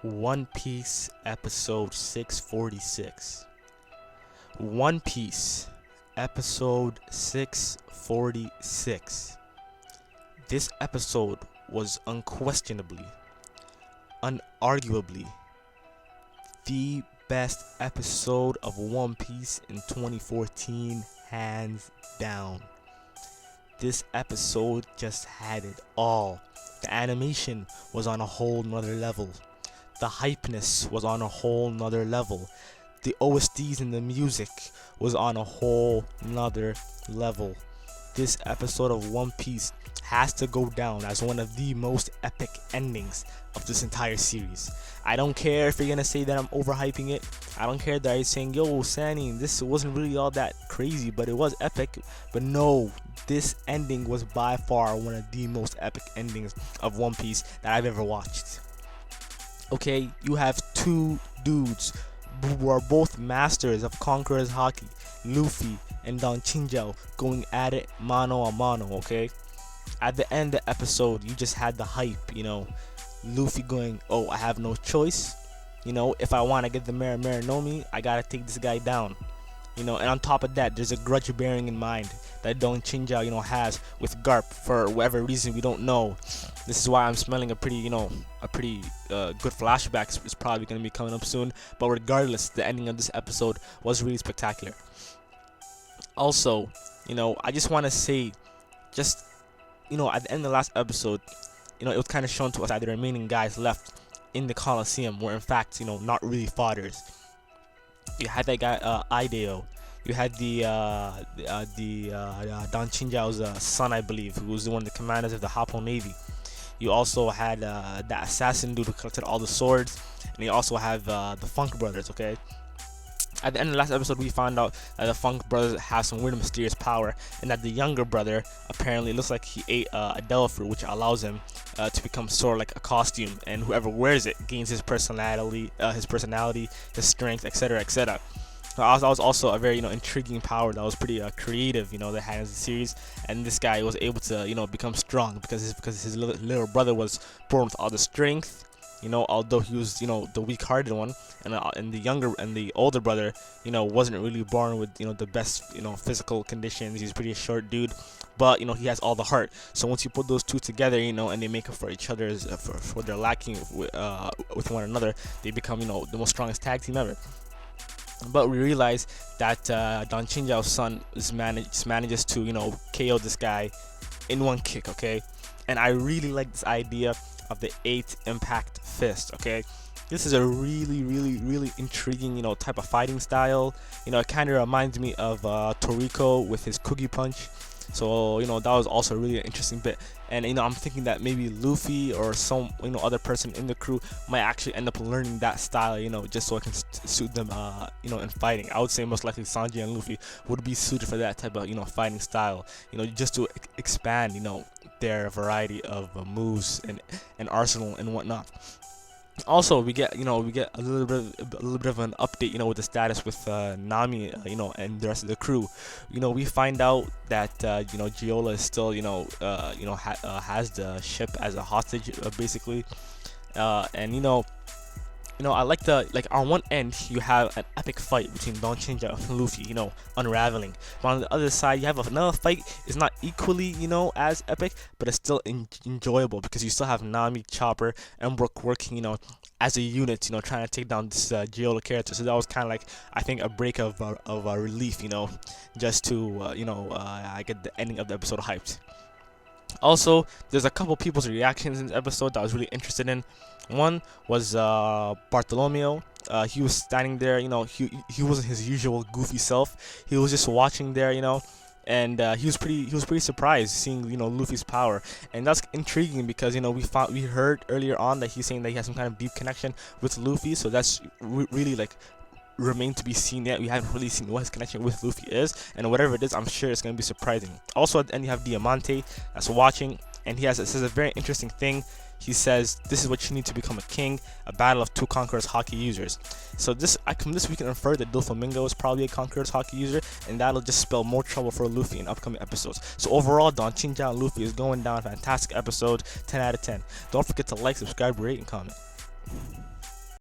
One Piece episode 646. One Piece episode 646. This episode was unquestionably, unarguably, the best episode of One Piece in 2014, hands down. This episode just had it all. The animation was on a whole nother level. The hypeness was on a whole nother level. The OSTs and the music was on a whole nother level. This episode of One Piece has to go down as one of the most epic endings of this entire series. I don't care if you're gonna say that I'm overhyping it. I don't care that you're saying, yo, Sanny, this wasn't really all that crazy, but it was epic. But no, this ending was by far one of the most epic endings of One Piece that I've ever watched. Okay, you have two dudes who are both masters of Conqueror's Haki, Luffy and Don Chinjao, going at it mano a mano, okay? At the end of the episode, you just had the hype, Luffy going, oh, I have no choice. If I want to get the Marinomi, I gotta take this guy down. And on top of that, there's a grudge bearing in mind that Don Chinjao, has with Garp for whatever reason we don't know. This is why I'm smelling a pretty good flashback is probably going to be coming up soon. But regardless, the ending of this episode was really spectacular. Also, I just want to say, at the end of the last episode, it was kind of shown to us that the remaining guys left in the Coliseum were in fact, not really fathers. You had that guy Ideo. You had the Don Chinjao's son, I believe, who was one of the commanders of the Happo Navy. You also had that assassin dude who collected all the swords, and you also have the Funk Brothers. Okay. At the end of the last episode, we found out that the Funk Brothers have some weird mysterious power, and that the younger brother apparently looks like he ate a devil fruit, which allows him to become sort of like a costume, and whoever wears it gains his personality, his strength, etc., etc. That was also a very intriguing power that was pretty creative, they had in the series, and this guy was able to become strong because his little brother was born with all the strength. Although he was, the weak-hearted one, and the older brother, wasn't really born with, the best, physical conditions. He's a pretty short dude, but he has all the heart. So once you put those two together, and they make up for each other's, for what they're lacking with one another, they become, the most strongest tag team ever. But we realize that Don Chinjao's son manages to, KO this guy in one kick, okay? And I really like this idea of the 8 impact fist, okay? This is a really, really, really intriguing, type of fighting style. It kind of reminds me of Toriko with his Kugi punch. So, that was also a really interesting bit. And, I'm thinking that maybe Luffy or some, other person in the crew might actually end up learning that style, just so it can suit them, in fighting. I would say most likely Sanji and Luffy would be suited for that type of, fighting style, just to expand, their variety of moves and arsenal and whatnot. Also, we get a little bit of an update, with the status with Nami, and the rest of the crew. We find out that Giola is still, has the ship as a hostage, basically, and I like on one end you have an epic fight between Don Chinjao and Luffy, unraveling. But on the other side you have another fight. It's not equally, as epic, but it's still enjoyable because you still have Nami, Chopper, and Brook working, as a unit, trying to take down this Giola character. So that was kind of like, I think, a break of relief, just to, I get the ending of the episode hyped. Also, there's a couple people's reactions in this episode that I was really interested in. One was Bartolomeo. He was standing there, he wasn't his usual goofy self. He was just watching there, and he was pretty surprised seeing Luffy's power, and that's intriguing because we heard earlier on that he's saying that he has some kind of deep connection with Luffy. So that's really remain to be seen yet. We haven't really seen what his connection with Luffy is, and whatever it is, I'm sure it's going to be surprising. Also, at the end you have Diamante that's watching, and says a very interesting thing. He says, this is what you need to become a king, a battle of 2 Conqueror's Haki users. So this we can infer that Doflamingo is probably a Conqueror's Haki user, and that'll just spell more trouble for Luffy in upcoming episodes. So overall, Don Chinjao and Luffy is going down. Fantastic episode, 10 out of 10. Don't forget to like, subscribe, rate, and comment.